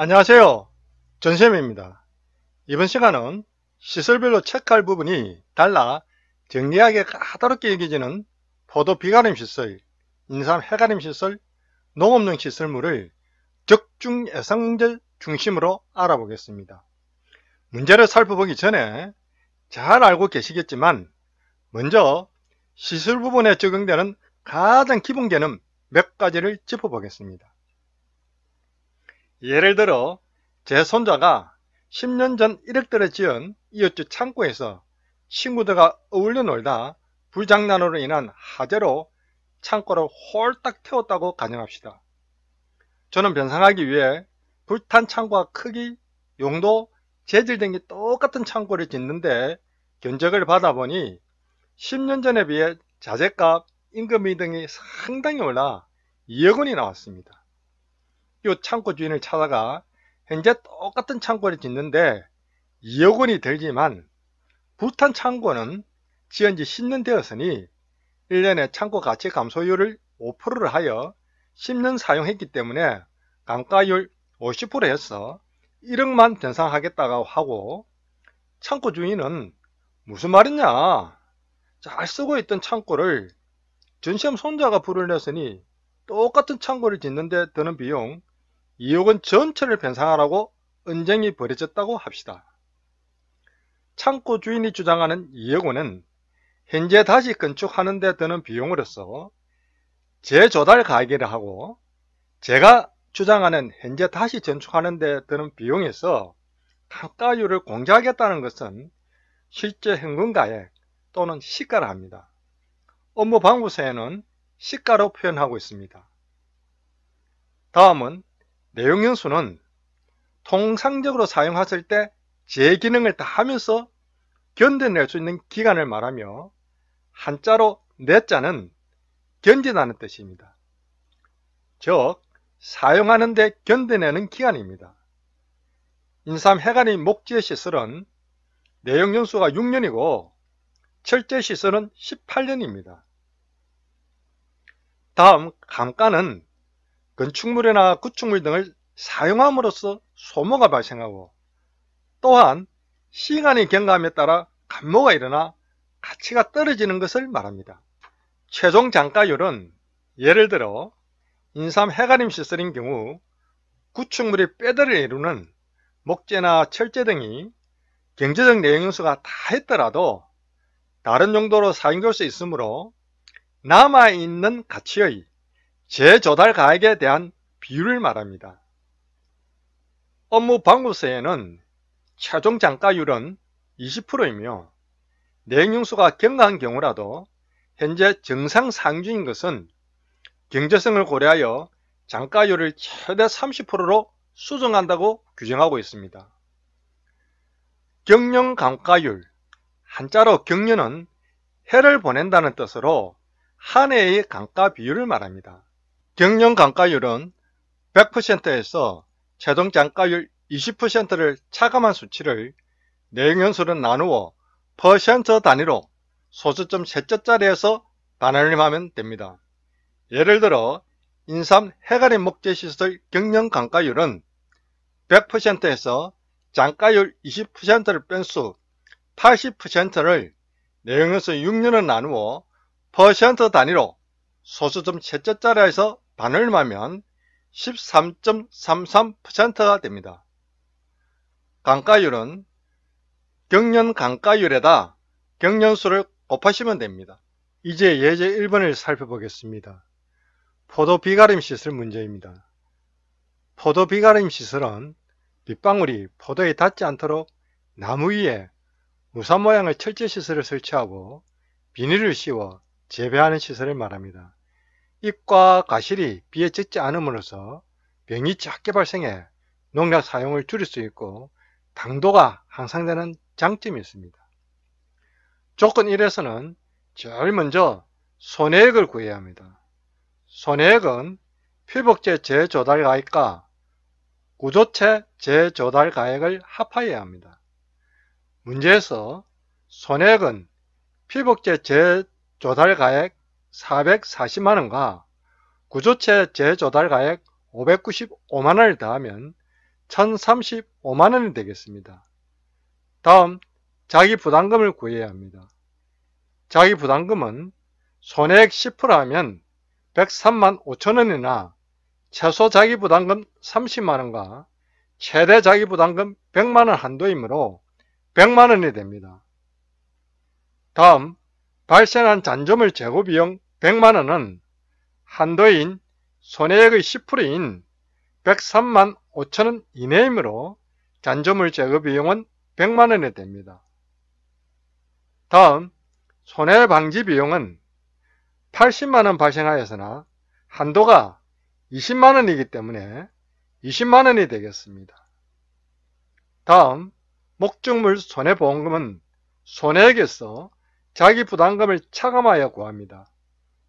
안녕하세요. 전시현입니다. 이번 시간은 시설별로 체크할 부분이 달라 정리하기 까다롭게 여겨지는 포도 비가림 시설, 인삼 해가림 시설, 농업용 시설물을 적중 예상 문제 중심으로 알아보겠습니다. 문제를 살펴보기 전에 잘 알고 계시겠지만 먼저 시설 부분에 적용되는 가장 기본 개념 몇 가지를 짚어보겠습니다. 예를 들어 제 손자가 10년 전 1억대를 지은 이웃집 창고에서 친구들과 어울려 놀다 불장난으로 인한 화재로 창고를 홀딱 태웠다고 가정합시다. 저는 변상하기 위해 불탄 창고와 크기, 용도, 재질 등이 똑같은 창고를 짓는데 견적을 받아보니 10년 전에 비해 자재값, 임금비 등이 상당히 올라 2억 원이 나왔습니다. 이 창고 주인을 찾아가 현재 똑같은 창고를 짓는데 2억 원이 들지만 불탄 창고는 지은 지 10년 되었으니 1년에 창고 가치 감소율을 5%를 하여 10년 사용했기 때문에 감가율 50% 해서 1억만 변상하겠다고 하고, 창고 주인은 무슨 말이냐, 잘 쓰고 있던 창고를 전시험 손자가 불을 냈으니 똑같은 창고를 짓는데 드는 비용 2억 원 전체를 변상하라고 언쟁이 벌어졌다고 합시다. 창고 주인이 주장하는 2억 원은 현재 다시 건축하는 데 드는 비용으로서 재조달 가액이라 하고, 제가 주장하는 현재 다시 건축하는 데 드는 비용에서 감가율을 공제하겠다는 것은 실제 현금가액 또는 시가라 합니다. 업무방부서에는 시가로 표현하고 있습니다. 다음은 내용연수는 통상적으로 사용했을 때 제 기능을 다 하면서 견뎌낼 수 있는 기간을 말하며, 한자로 내자는 견디다는 뜻입니다. 즉 사용하는 데 견뎌내는 기간입니다. 인삼 해가림 목재 시설은 내용연수가 6년이고 철제 시설은 18년입니다. 다음 감가는 건축물이나 구축물 등을 사용함으로써 소모가 발생하고, 또한 시간이 경과함에 따라 감모가 일어나 가치가 떨어지는 것을 말합니다. 최종 장가율은 예를 들어 인삼 해가림 시설인 경우 구축물이 뼈대를 이루는 목재나 철제 등이 경제적 내용연수가 다 했더라도 다른 용도로 사용될 수 있으므로 남아있는 가치의 재조달 가액에 대한 비율을 말합니다. 업무방부서에는 최종 장가율은 20%이며 내용연수가 경과한 경우라도 현재 정상 사용 중인 것은 경제성을 고려하여 장가율을 최대 30%로 수정한다고 규정하고 있습니다. 경영감가율, 한자로 경련은 해를 보낸다는 뜻으로 한 해의 감가 비율을 말합니다. 경영감가율은 100%에서 최종 장가율 20%를 차감한 수치를 내용연수로 나누어 퍼센트 단위로 소수점 셋자리에서 반환하면 됩니다. 예를 들어 인삼 해가림 목재 시설 경영감가율은 100%에서 장가율 20%를 뺀 수 80%를 내용연수 6년을 나누어 퍼센트 단위로 소수점 셋자리에서 반환하면 13.33%가 됩니다. 감가율은 경년 감가율에다 경년수를 곱하시면 됩니다. 이제 예제 1번을 살펴보겠습니다. 포도 비가림 시설 문제입니다. 포도 비가림 시설은 빗방울이 포도에 닿지 않도록 나무 위에 우산 모양의 철제 시설을 설치하고 비닐을 씌워 재배하는 시설을 말합니다. 잎과 가실이 비에 젖지 않음으로써 병이 작게 발생해 농약 사용을 줄일 수 있고 당도가 향상되는 장점이 있습니다. 조건 1에서는 제일 먼저 손해액을 구해야 합니다. 손해액은 피복제 재조달 가액과 구조체 재조달 가액을 합하여야 합니다. 문제에서 손해액은 피복제 재조달 가액 440만원과 구조체 재조달 가액 595만원을 더하면 1035만원이 되겠습니다. 다음 자기 부담금을 구해야 합니다. 자기 부담금은 손해액 10%하면 103만 5천원이나 최소 자기 부담금 30만원과 최대 자기 부담금 100만원 한도이므로 100만원이 됩니다. 다음 발생한 잔조물 재고 비용 100만원은 한도인 손해액의 10%인 103만 5천원 이내이므로 잔조물 제거 비용은 100만원이 됩니다. 다음 손해방지 비용은 80만원 발생하였으나 한도가 20만원이기 때문에 20만원이 되겠습니다. 다음 목적물 손해보험금은 손해액에서 자기 부담금을 차감하여 구합니다.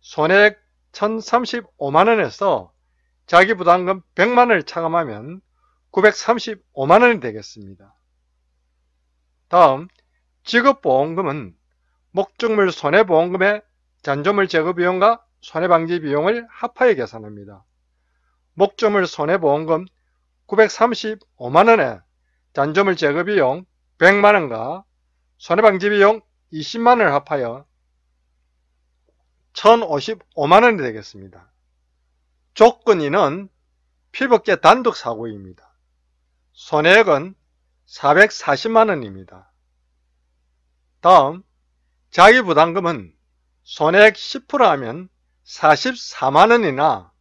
손해액 1035만원에서 자기 부담금 100만원을 차감하면 935만원이 되겠습니다. 다음 직업보험금은 목적물 손해보험금의 잔조물 제거 비용과 손해방지 비용을 합하여 계산합니다. 목적물 손해보험금 935만원에 잔조물 제거 비용 100만원과 손해방지 비용 20만원을 합하여 1055만원이 되겠습니다. 조건인은 피복제 단독 사고입니다. 손해액은 440만원입니다. 다음 자기 부담금은 손해액 10% 하면 44만원이나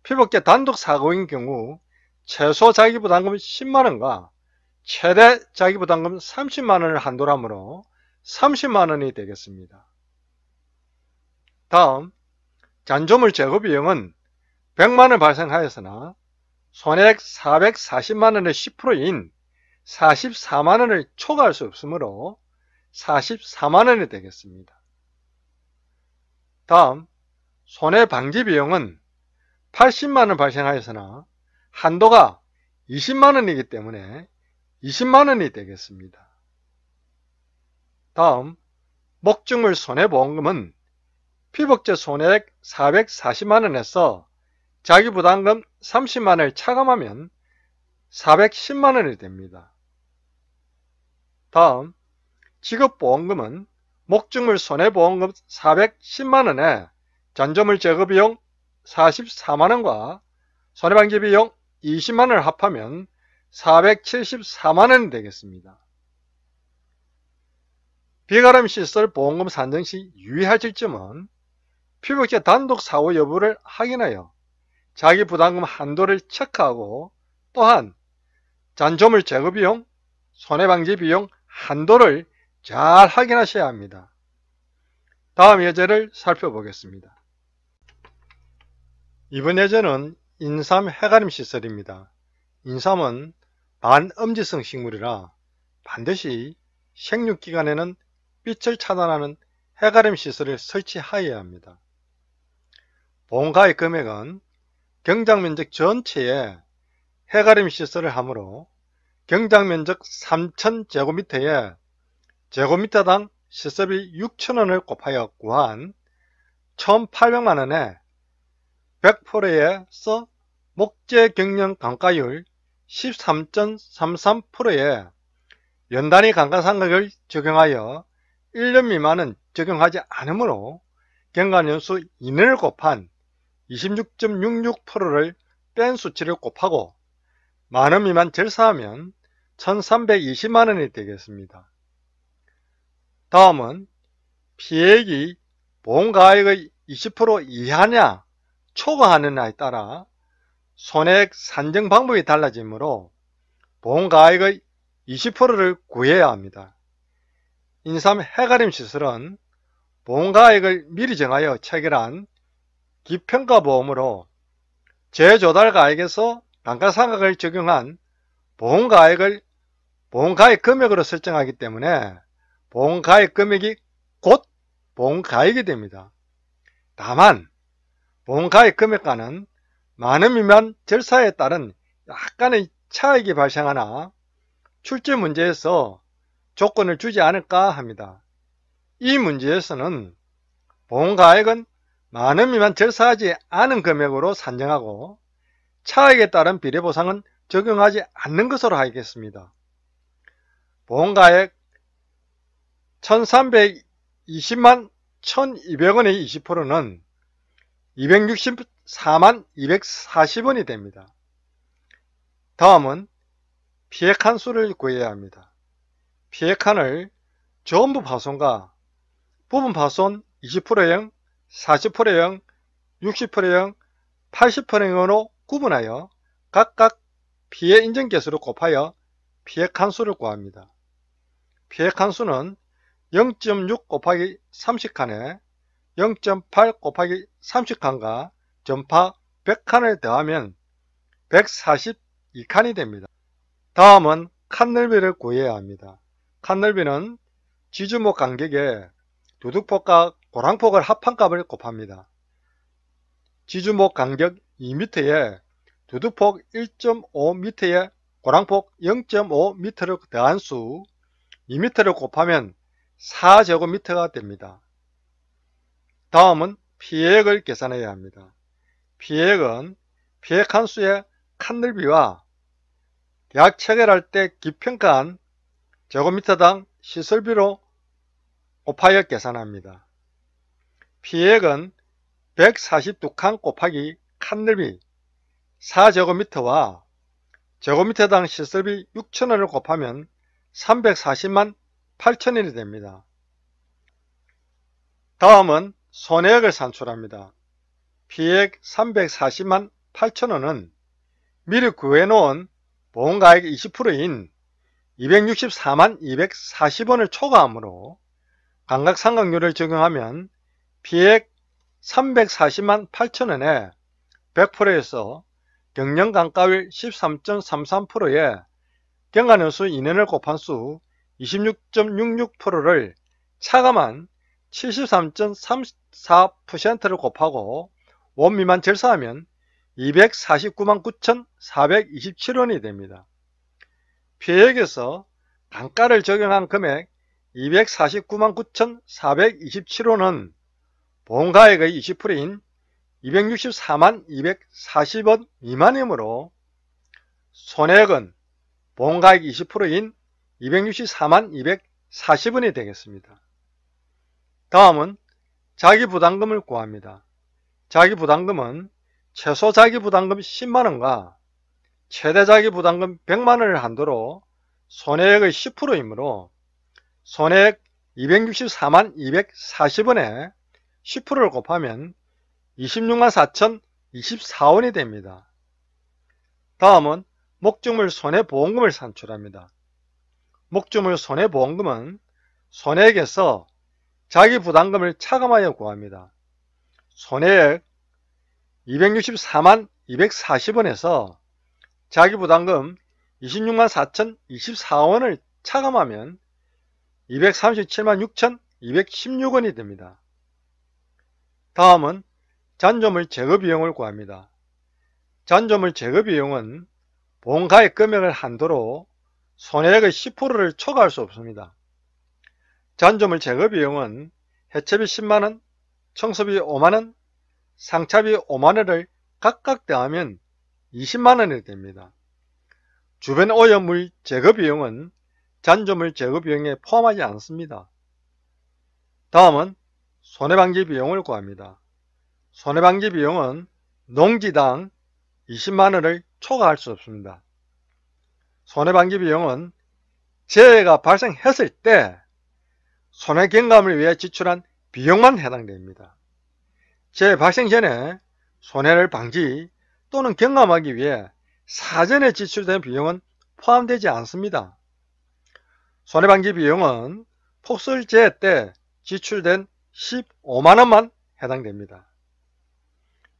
피복제 단독 사고인 경우 최소 자기 부담금 10만원과 최대 자기 부담금 30만원을 한도로 하므로 30만원이 되겠습니다. 다음 잔조물 제거 비용은 100만원 발생하였으나 손해액 440만원의 10%인 44만원을 초과할 수 없으므로 44만원이 되겠습니다. 다음 손해방지 비용은 80만원 발생하였으나 한도가 20만원이기 때문에 20만원이 되겠습니다. 다음 목적물 손해보험금은 피복제 손해액 440만원에서 자기 부담금 30만원을 차감하면 410만원이 됩니다. 다음 직업보험금은 목적물 손해보험금 410만원에 잔조물 제거 비용 44만원과 손해방지 비용 20만원을 합하면 474만원이 되겠습니다. 비가람시설 보험금 산정 시 유의하실 점은 피복제 단독 사고 여부를 확인하여 자기 부담금 한도를 체크하고 또한 잔조물 제거 비용, 손해방지 비용 한도를 잘 확인하셔야 합니다. 다음 예제를 살펴보겠습니다. 이번 예제는 인삼 해가림 시설입니다. 인삼은 반음지성 식물이라 반드시 생육기간에는 빛을 차단하는 해가림 시설을 설치하여야 합니다. 보험가입 금액은 경작면적 전체에 해가림 시설을 하므로 경작면적 3000제곱미터에 제곱미터당 시설비 6,000원을 곱하여 구한 1,800만원에 100%에서 목재 경련 감가율 13.33%에 연단위 감가상각을 적용하여 1년 미만은 적용하지 않으므로 경과연수 2년을 곱한 26.66%를 뺀 수치를 곱하고 만원 미만 절사하면 1,320만원이 되겠습니다. 다음은 피해액이 보험가액의 20% 이하냐 초과하느냐에 따라 손해액 산정 방법이 달라지므로 보험가액의 20%를 구해야 합니다. 인삼 해가림 시설은 보험가액을 미리 정하여 체결한 기평가보험으로 재조달가액에서 감가상각을 적용한 보험가액을 보험가액 금액으로 설정하기 때문에 보험가액 금액이 곧 보험가액이 됩니다. 다만 보험가액 금액과는 만원 미만 절사에 따른 약간의 차익이 발생하나 출제 문제에서 조건을 주지 않을까 합니다. 이 문제에서는 보험가액은 만원 미만 절사하지 않은 금액으로 산정하고 차익에 따른 비례보상은 적용하지 않는 것으로 하겠습니다. 보험가액 1320만 1200원의 20%는 264만 240원이 됩니다. 다음은 피해칸수를 구해야 합니다. 피해칸을 전부 파손과 부분 파손 20%형, 40%형, 60%형, 80%형으로 구분하여 각각 피해 인정 개수를 곱하여 피해칸수를 구합니다. 피해칸수는 0.6 곱하기 30칸에 0.8 곱하기 30칸과 전파 100칸을 더하면 142칸이 됩니다. 다음은 칸 넓이를 구해야 합니다. 칸 넓이는 지주목 간격에 두둑폭과 고랑폭을 합한 값을 곱합니다. 지주목 간격 2m에 두둑폭 1.5m에 고랑폭 0.5m를 더한 수 2m를 곱하면 4제곱미터가 됩니다. 다음은 피해액을 계산해야 합니다. 피해액은 피해칸수의 칸넓이와 약 체결할 때 기평가한 제곱미터당 시설비로 곱하여 계산합니다. 피해액은 142칸 곱하기 칸넓이 4제곱미터와 제곱미터당 시설비 6,000원을 곱하면 340만 8천원이 됩니다. 다음은 손해액을 산출합니다. 피해액 340만 8천원은 미리 구해놓은 보험가액 20%인 264만 240원을 초과하므로 감각상각률을 적용하면 피해액 340만 8천원에 100%에서 경영감가율 13.33%에 경과연수 2년을 곱한 수 26.66%를 차감한 73.34%를 곱하고 원미만 절사하면 249만 9,427원이 됩니다. 피해액에서 단가를 적용한 금액 249만 9,427원은 보험가액의 20%인 264만 240원 미만이므로 손해액은 보험가액 20%인 264만 240원이 되겠습니다. 다음은 자기부담금을 구합니다. 자기부담금은 최소 자기부담금 10만원과 최대 자기부담금 100만원을 한도로 손해액의 10%이므로 손해액 264만 240원에 10%를 곱하면 26만 4,024원이 됩니다. 다음은 목적물 손해보험금을 산출합니다. 목적물 손해보험금은 손해액에서 자기부담금을 차감하여 구합니다. 손해액 264만 240원에서 자기부담금 26만 4,024원을 차감하면 237만 6,216원이 됩니다. 다음은 잔조물 제거비용을 구합니다. 잔조물 제거비용은 보험가액 금액을 한도로 손해액의 10%를 초과할 수 없습니다. 잔조물 제거비용은 해체비 10만원, 청소비 5만원, 상차비 5만원을 각각 더하면 20만원이 됩니다. 주변 오염물 제거비용은 잔조물 제거비용에 포함하지 않습니다. 다음은 손해방지 비용을 구합니다. 손해방지 비용은 농지당 20만원을 초과할 수 없습니다. 손해방지 비용은 재해가 발생했을 때 손해경감을 위해 지출한 비용만 해당됩니다. 재해 발생 전에 손해를 방지 또는 경감하기 위해 사전에 지출된 비용은 포함되지 않습니다. 손해방지 비용은 폭설재해 때 지출된 15만원만 해당됩니다.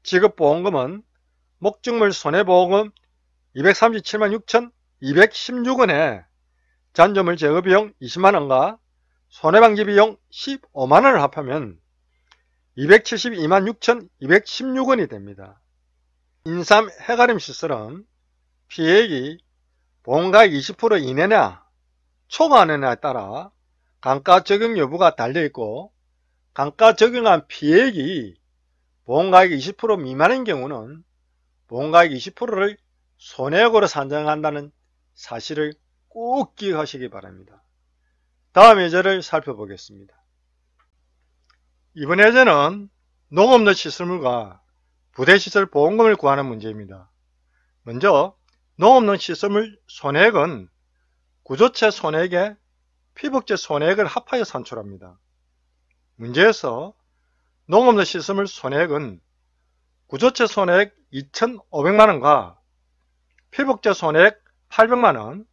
지급보험금은 목적물 손해보험금 237만 6,216원에 잔조물 제거비용 20만원과 손해방지비용 15만원을 합하면 272만 6,216원이 됩니다. 인삼 해가림 시설은 피해액이 보험가액 20% 이내냐 초과하느냐에 따라 감가 적용 여부가 달려있고 감가 적용한 피해액이 보험가액 20% 미만인 경우는 보험가액 20%를 손해액으로 산정한다는 사실을 꼭 기억하시기 바랍니다. 다음 예제를 살펴보겠습니다. 이번 예제는 농업용 시설물과 부대시설 보험금을 구하는 문제입니다. 먼저 농업용 시설물 손해액은 구조체 손해액에 피복제 손해액을 합하여 산출합니다. 문제에서 농업용 시설물 손해액은 구조체 손해액 2,500만원과 피복제 손해액 800만원,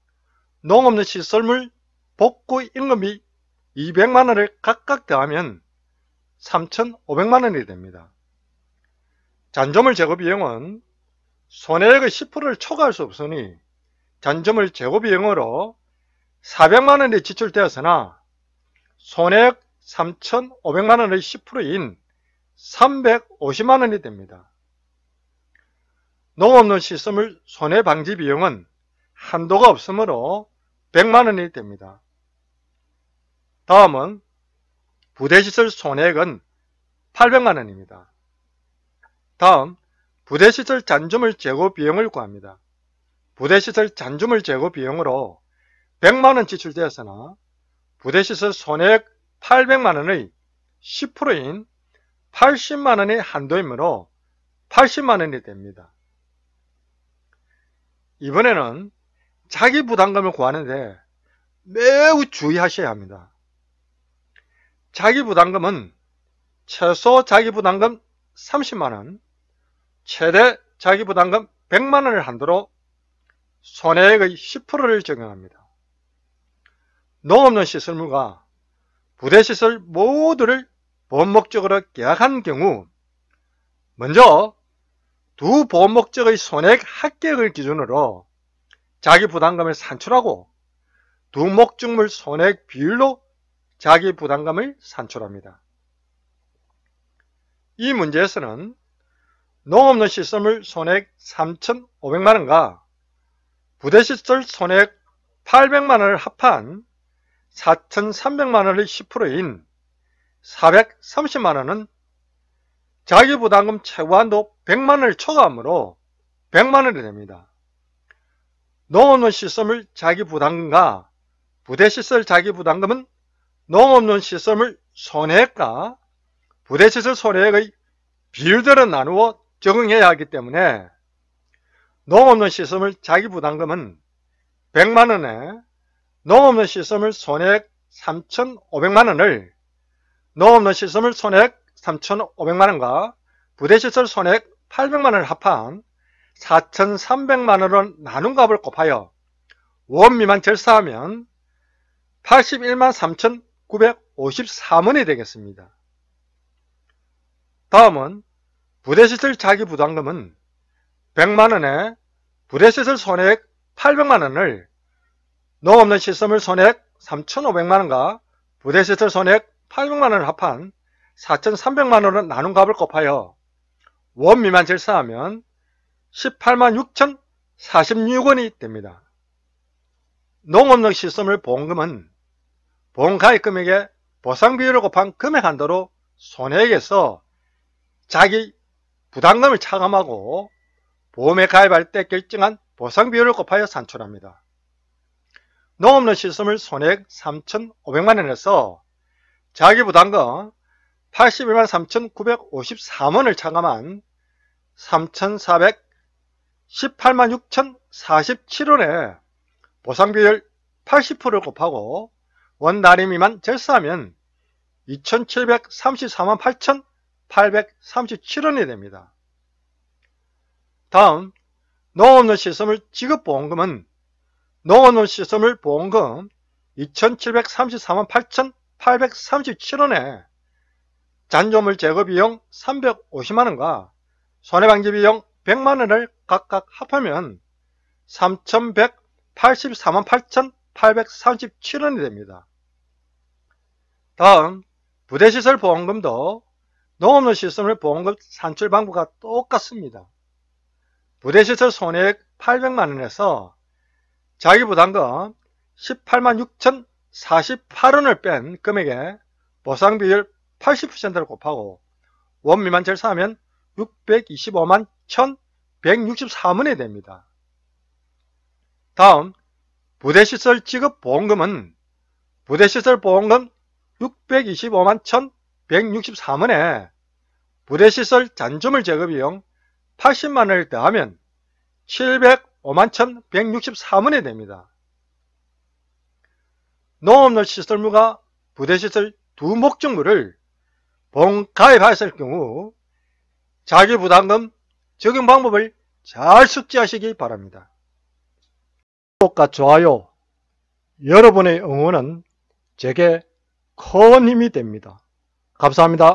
농업용 시설물 복구 임금비 200만원을 각각 더하면 3,500만원이 됩니다. 잔조물 제거 비용은 손해액의 10%를 초과할 수 없으니 잔조물 제거 비용으로 400만원이 지출되었으나 손해액 3,500만원의 10%인 350만원이 됩니다. 농업용 시설물 손해방지 비용은 한도가 없으므로 100만원이 됩니다. 다음은 부대시설 손해액은 800만원입니다. 다음 부대시설 잔조물 제거 비용을 구합니다. 부대시설 잔조물 제거 비용으로 100만원 지출되었으나 부대시설 손해액 800만원의 10%인 80만원의 한도이므로 80만원이 됩니다. 이번에는 자기부담금을 구하는데 매우 주의하셔야 합니다. 자기부담금은 최소 자기부담금 30만원, 최대 자기부담금 100만원을 한도로 손해액의 10%를 적용합니다. 농업용 시설물과 부대시설 모두를 보험 목적으로 계약한 경우 먼저 두 보험 목적의 손해액 합계액을 기준으로 자기부담금을 산출하고 두 목적물 손해액 비율로 자기부담금을 산출합니다. 이 문제에서는 농업용 시설물 손해액 3,500만원과 부대시설 손해액 800만원을 합한 4,300만원의 10%인 430만원은 자기부담금 최고한도 100만원을 초과하므로 100만원이 됩니다. 농업용 시설물 자기부담금과 부대시설 자기부담금은 농업용 시설물 손해액과 부대시설 손해액의 비율대로 나누어 적용해야 하기 때문에 농업용 시설물 자기부담금은 100만원에 농업용 시설물 손해액 3,500만원을 농업용 시설물 손해액 3,500만원과 부대시설 손해액 800만원을 합한 4,300만원으로 나눈 값을 곱하여 원 미만 절사하면 81만 3,954원이 되겠습니다. 다음은 부대시설 자기부담금은 100만원에 부대시설 손해액 800만원을 농업용 시설물 손해액 3,500만원과 부대시설 손해액 800만원을 합한 4,300만원으로 나눈 값을 곱하여 원 미만 절사하면 18만 6,046원이 됩니다. 농업용 시설물 보험금은 보험가입금액의 보상비율을 곱한 금액 한도로 손해액에서 자기 부담금을 차감하고 보험에 가입할 때 결정한 보상비율을 곱하여 산출합니다. 농업용 시설물 손해액 3,500만원에서 자기부담금 81만 3,954원을 차감한 3,418만 6,047원에 보상비율 80%를 곱하고 원단위 미만 절사하면 2,734만 8,837원이 됩니다. 다음 농업용 시설물 지급보험금은 농업용 시설물 보험금 2,734만 8,837원에 잔조물 제거비용 350만원과 손해방지비용 100만원을 각각 합하면 3,184만 8,837원이 됩니다. 다음 부대시설 보험금도 농업용 시설물 보험금 산출 방법과 똑같습니다. 부대시설 손해액 800만원에서 자기부담금 18만 6,048원을 뺀 금액에 보상비율 80%를 곱하고 원 미만 절사하면 625만 1,164원이 됩니다. 다음 부대시설 지급보험금은 부대시설 보험금 625만 1,163원에 부대시설 잔주물 제거비용 80만원을 더하면 705만 1,163원이 됩니다. 농업용 시설물과 부대시설 두 목적물을 보험 가입하였을 경우 자기부담금 적용 방법을 잘 숙지하시기 바랍니다. 구독과 좋아요, 여러분의 응원은 제게 큰 힘이 됩니다. 감사합니다.